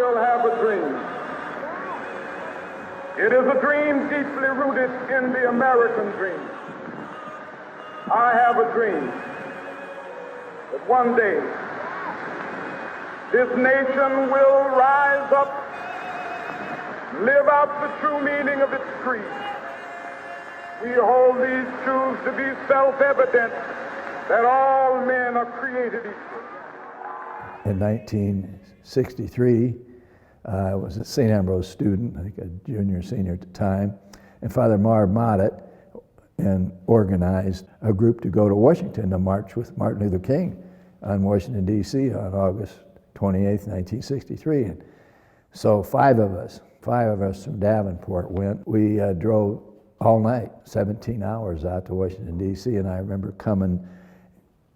still have a dream. It is a dream deeply rooted in the American dream. I have a dream that one day this nation will rise up, live out the true meaning of its creed. We hold these truths to be self-evident, that all men are created equal. In 1963, I was a St. Ambrose student, I think a junior, senior at the time, and Father Marv Mottet and organized a group to go to Washington to march with Martin Luther King on Washington, D.C. on August 28th, 1963. And so five of us from Davenport went. We drove all night, 17 hours out to Washington, D.C., and I remember coming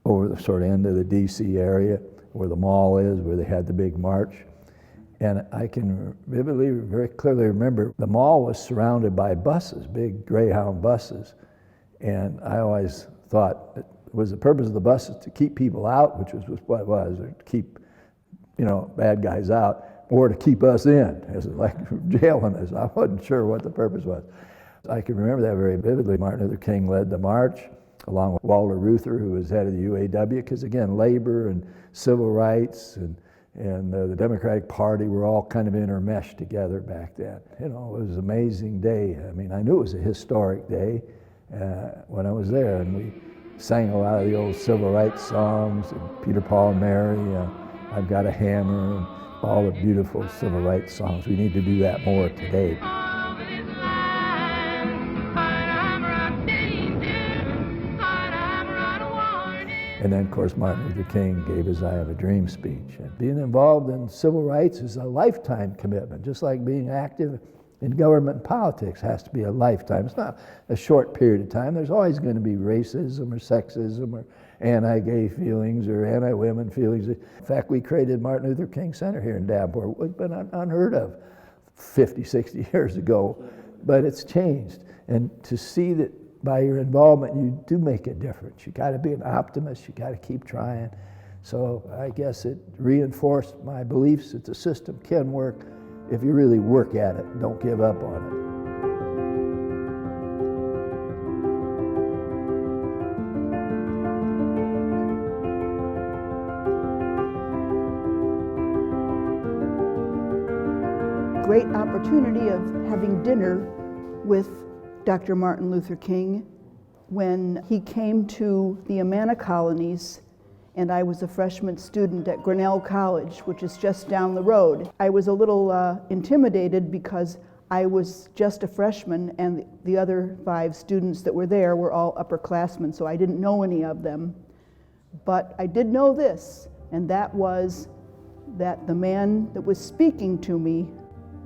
over the sort of end of the D.C. area where the mall is, where they had the big march. And I can vividly, very clearly remember the mall was surrounded by buses, big Greyhound buses. And I always thought it was the purpose of the buses to keep people out, which was what it was, or to keep, bad guys out, or to keep us in, as like jailing us. I wasn't sure what the purpose was. I can remember that very vividly. Martin Luther King led the march, along with Walter Reuther, who was head of the UAW, because again, labor and civil rights and the Democratic Party were all kind of intermeshed together back then. It was an amazing day. I mean, I knew it was a historic day when I was there, and we sang a lot of the old civil rights songs, and Peter, Paul, and Mary, I've Got a Hammer, and all the beautiful civil rights songs. We need to do that more today. And then, of course, Martin Luther King gave his I Have a Dream speech. And being involved in civil rights is a lifetime commitment, just like being active in government and politics has to be a lifetime. It's not a short period of time. There's always going to be racism or sexism or anti-gay feelings or anti-women feelings. In fact, we created Martin Luther King Center here in Davenport. It's been unheard of 50, 60 years ago, but it's changed. And to see that by your involvement, you do make a difference. You got to be an optimist. You got to keep trying. So I guess it reinforced my beliefs that the system can work if you really work at it. Don't give up on it. Great opportunity of having dinner with Dr. Martin Luther King when he came to the Amana colonies, and I was a freshman student at Grinnell College, which is just down the road. I was a little intimidated because I was just a freshman and the other 5 students that were there were all upperclassmen, so I didn't know any of them. But I did know this, and that was that the man that was speaking to me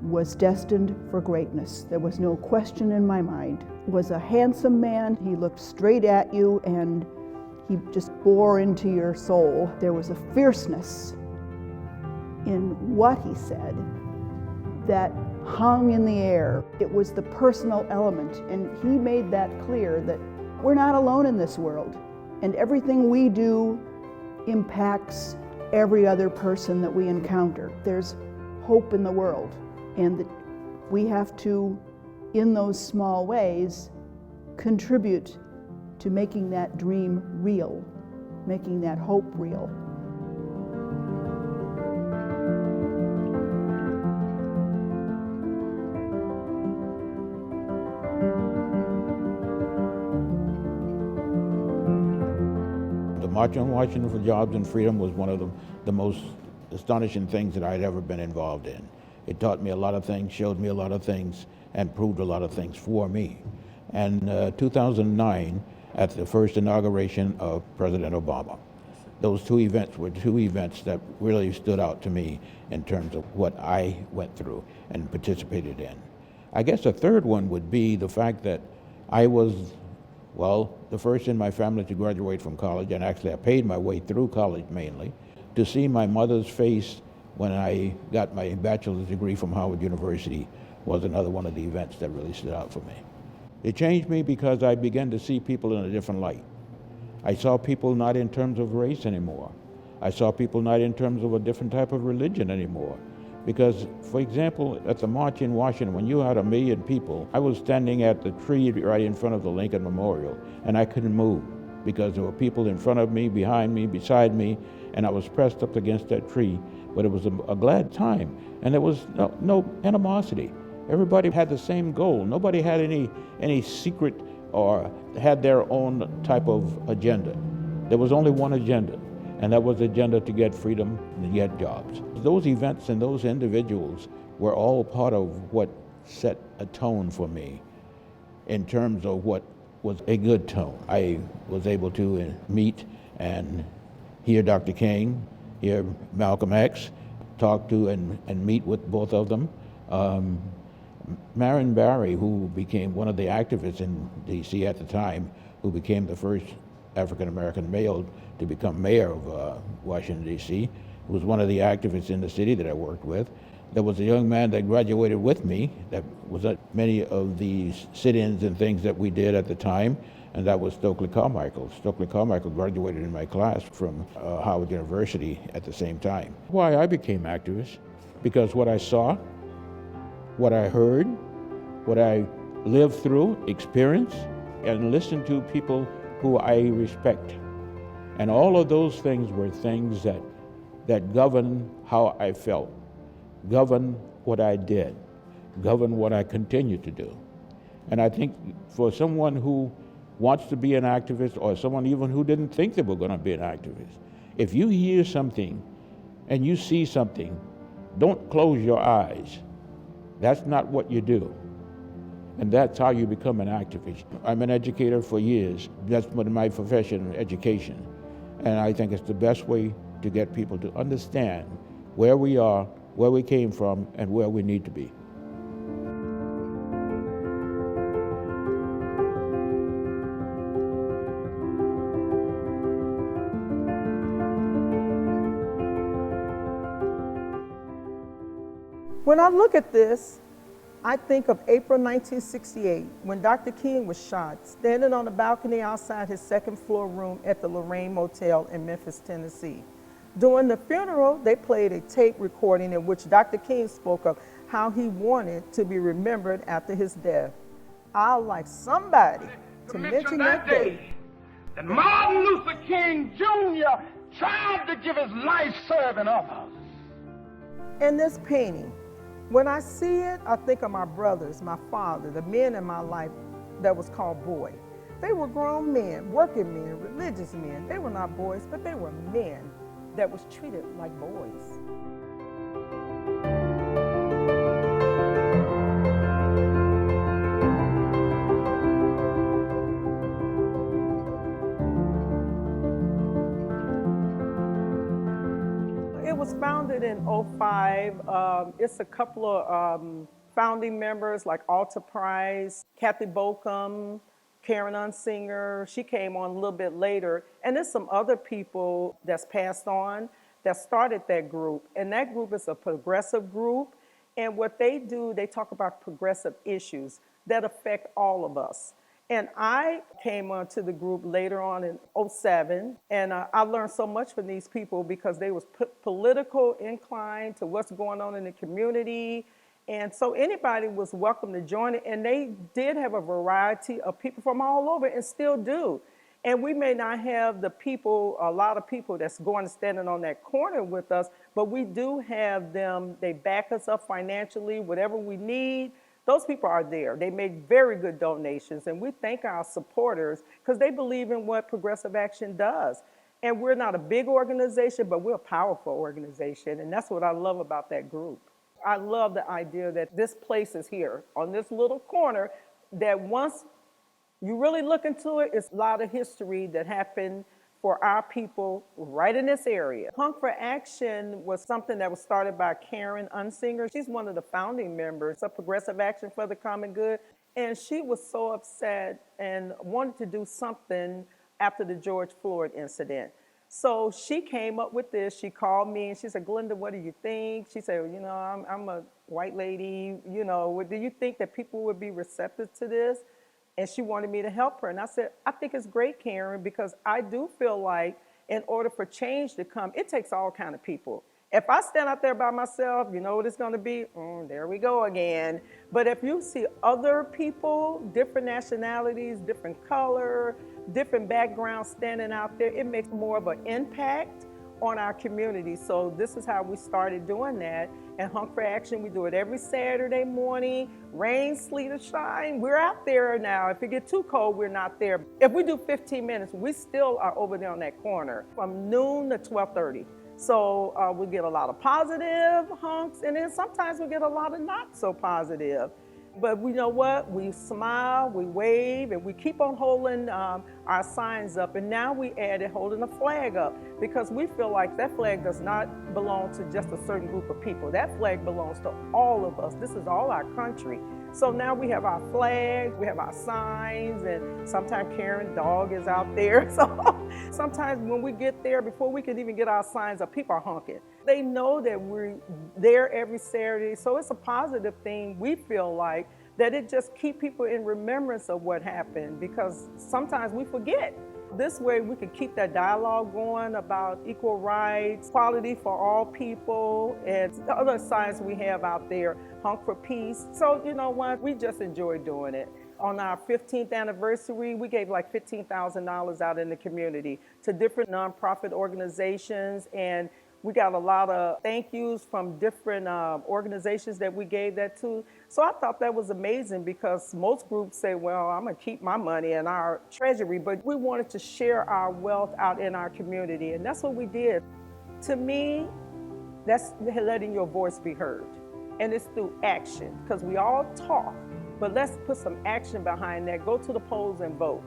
was destined for greatness. There was no question in my mind. He was a handsome man. He looked straight at you and he just bore into your soul. There was a fierceness in what he said that hung in the air. It was the personal element, and he made that clear that we're not alone in this world, and everything we do impacts every other person that we encounter. There's hope in the world, and that we have to, in those small ways, contribute to making that dream real, making that hope real. The March on Washington for Jobs and Freedom was one of the most astonishing things that I'd ever been involved in. It taught me a lot of things, showed me a lot of things, and proved a lot of things for me. And 2009, at the first inauguration of President Obama, those 2 events were 2 events that really stood out to me in terms of what I went through and participated in. I guess a third one would be the fact that I was, well, the first in my family to graduate from college, and actually I paid my way through college mainly. To see my mother's face when I got my bachelor's degree from Howard University was another one of the events that really stood out for me. It changed me because I began to see people in a different light. I saw people not in terms of race anymore. I saw people not in terms of a different type of religion anymore, Because, for example, at the March in Washington, when you had 1 million people, I was standing at the tree right in front of the Lincoln Memorial, and I couldn't move because there were people in front of me, behind me, beside me, and I was pressed up against that tree. But it was a glad time, and there was no animosity. Everybody had the same goal. Nobody had any secret or had their own type of agenda. There was only one agenda, and that was the agenda to get freedom and get jobs. Those events and those individuals were all part of what set a tone for me in terms of what was a good tone. I was able to meet and hear Dr. King, hear Malcolm X, talk to and meet with both of them. Marion Barry, who became one of the activists in D.C. at the time, who became the first African-American male to become mayor of Washington, D.C., was one of the activists in the city that I worked with. There was a young man that graduated with me that was at many of the sit-ins and things that we did at the time, and that was Stokely Carmichael. Stokely Carmichael graduated in my class from Howard University at the same time. Why I became activist? Because what I saw, what I heard, what I lived through, experienced, and listened to people who I respect. And all of those things were things that govern how I felt, govern what I did, govern what I continue to do. And I think for someone who wants to be an activist, or someone even who didn't think they were going to be an activist, if you hear something and you see something, don't close your eyes. That's not what you do. And that's how you become an activist. I'm an educator for years. That's my profession, education. And I think it's the best way to get people to understand where we are, where we came from, and where we need to be. When I look at this, I think of April 1968, when Dr. King was shot, standing on the balcony outside his second-floor room at the Lorraine Motel in Memphis, Tennessee. During the funeral, they played a tape recording in which Dr. King spoke of how he wanted to be remembered after his death. I'd like somebody to mention that day. That Martin Luther King Jr. tried to give his life serving others. And this painting, when I see it, I think of my brothers, my father, the men in my life that was called boy. They were grown men, working men, religious men. They were not boys, but they were men that was treated like boys. It was founded in '05. It's a couple of founding members like Alta Price, Kathy Bokum, Karen Unsinger. She came on a little bit later. And there's some other people that's passed on that started that group. And that group is a progressive group. And what they do, they talk about progressive issues that affect all of us. And I came onto the group later on in '07, and I learned so much from these people because they was political inclined to what's going on in the community. And so anybody was welcome to join it, and they did have a variety of people from all over and still do. And we may not have the people, a lot of people that's going and standing on that corner with us, but we do have them. They back us up financially, whatever we need. Those people are there. They make very good donations, and we thank our supporters because they believe in what Progressive Action does. And we're not a big organization, but we're a powerful organization, and that's what I love about that group. I love the idea that this place is here on this little corner, that once you really look into it, it's a lot of history that happened for our people right in this area. Punk for Action was something that was started by Karen Unsinger. She's one of the founding members of Progressive Action for the Common Good. And she was so upset and wanted to do something after the George Floyd incident. So she came up with this. She called me and she said, Glenda, what do you think? She said, you know, I'm a white lady. You know, do you think that people would be receptive to this? And she wanted me to help her. And I said, I think it's great, Karen, because I do feel like in order for change to come, it takes all kinds of people. If I stand out there by myself, you know what it's gonna be? There we go again. But if you see other people, different nationalities, different color, different backgrounds standing out there, it makes more of an impact on our community. So this is how we started doing that. And Hunk for Action, we do it every Saturday morning, rain, sleet, or shine. We're out there now. If it gets too cold, we're not there. If we do 15 minutes, we still are over there on that corner from noon to 12:30. So we get a lot of positive hunks, and then sometimes we get a lot of not so positive. But we know what? We smile, we wave, and we keep on holding our signs up. And now we added holding a flag up because we feel like that flag does not belong to just a certain group of people. That flag belongs to all of us. This is all our country. So now we have our flags, we have our signs, and sometimes Karen's dog is out there. So sometimes when we get there, before we can even get our signs up, people are honking. They know that we're there every Saturday, so it's a positive thing, we feel like, that it just keeps people in remembrance of what happened, because sometimes we forget. This way we can keep that dialogue going about equal rights, equality for all people, and the other signs we have out there, Hunk for Peace. So you know what, we just enjoy doing it. On our 15th anniversary, we gave like $15,000 out in the community to different nonprofit organizations, and we got a lot of thank yous from different organizations that we gave that to. So I thought that was amazing, because most groups say, well, I'm gonna keep my money in our treasury, but we wanted to share our wealth out in our community, and that's what we did. To me, that's letting your voice be heard, and it's through action, because we all talk, but let's put some action behind that. Go to the polls and vote.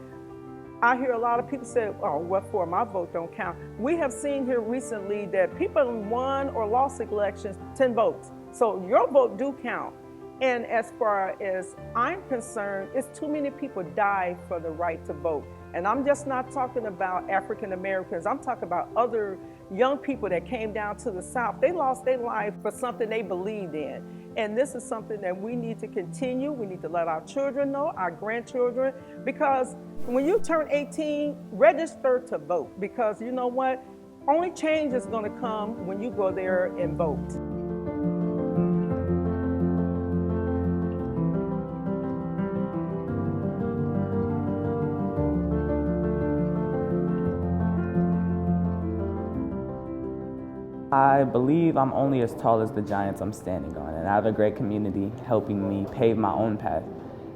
I hear a lot of people say, oh, what for? My vote don't count. We have seen here recently that people won or lost elections 10 votes. So your vote do count. And as far as I'm concerned, it's too many people die for the right to vote. And I'm just not talking about African Americans. I'm talking about other young people that came down to the South. They lost their life for something they believed in. And this is something that we need to continue. We need to let our children know, our grandchildren, because when you turn 18, register to vote, because you know what? Only change is going to come when you go there and vote. I believe I'm only as tall as the giants I'm standing on, and I have a great community helping me pave my own path.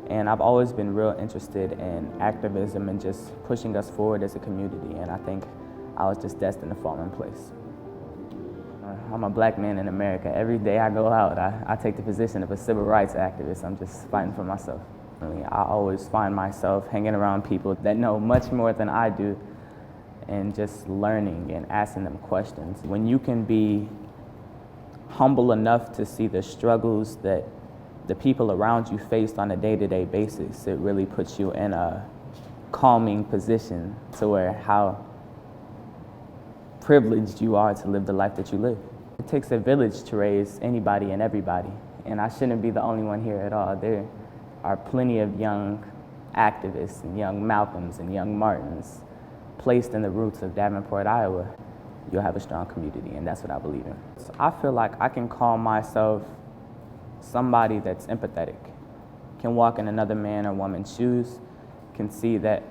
And I've always been real interested in activism and just pushing us forward as a community, and I think I was just destined to fall in place. I'm a black man in America. Every day I go out, I take the position of a civil rights activist. I'm just fighting for myself. I always find myself hanging around people that know much more than I do, and just learning and asking them questions. When you can be humble enough to see the struggles that the people around you face on a day-to-day basis, it really puts you in a calming position to where how privileged you are to live the life that you live. It takes a village to raise anybody and everybody, and I shouldn't be the only one here at all. There are plenty of young activists and young Malcolms and young Martins placed in the roots of Davenport, Iowa. You'll have a strong community, and that's what I believe in. So I feel like I can call myself somebody that's empathetic, can walk in another man or woman's shoes, can see that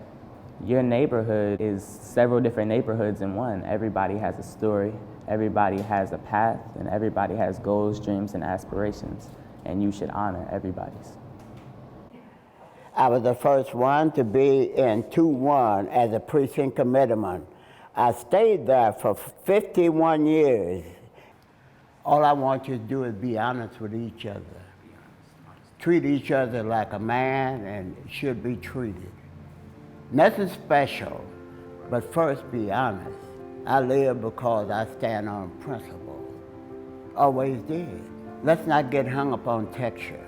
your neighborhood is several different neighborhoods in one. Everybody has a story, everybody has a path, and everybody has goals, dreams, and aspirations, and you should honor everybody's. I was the first one to be in 2-1 as a precinct committeeman. I stayed there for 51 years. All I want you to do is be honest with each other. Treat each other like a man and should be treated. Nothing special, but first be honest. I live because I stand on principle. Always did. Let's not get hung up on texture.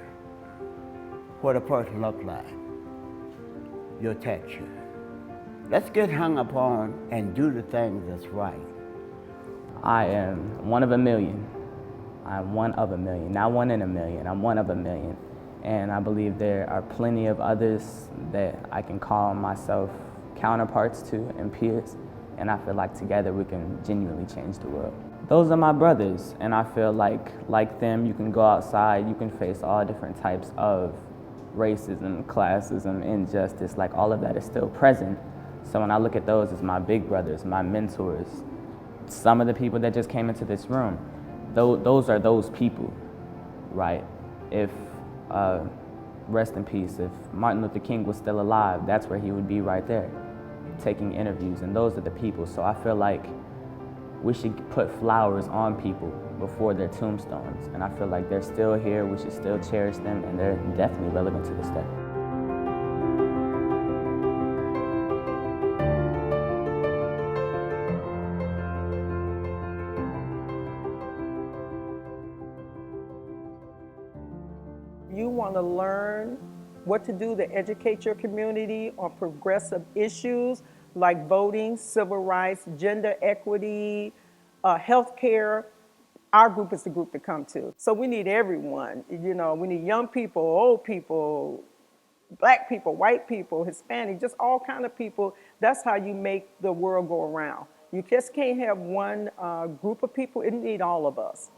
What a person look like, your texture. Let's get hung up on and do the things that's right. I am one of a million. I'm one of a million, not one in a million. I'm one of a million. And I believe there are plenty of others that I can call myself counterparts to and peers. And I feel like together we can genuinely change the world. those are my brothers, and I feel like them, you can go outside, you can face all different types of racism, classism, injustice, like all of that is still present. So when I look at those as my big brothers, my mentors, some of the people that just came into this room, those are those people, right? If, rest in peace, if Martin Luther King was still alive, that's where he would be right there, taking interviews, and those are the people. So I feel like we should put flowers on people before their tombstones, and I feel like they're still here, we should still cherish them, and they're definitely relevant to this day. You want to learn what to do to educate your community on progressive issues like voting, civil rights, gender equity, healthcare. Our group is the group to come to. So we need everyone. You know, we need young people, old people, black people, white people, Hispanic, just all kind of people. That's how you make the world go around. You just can't have one group of people. It need all of us.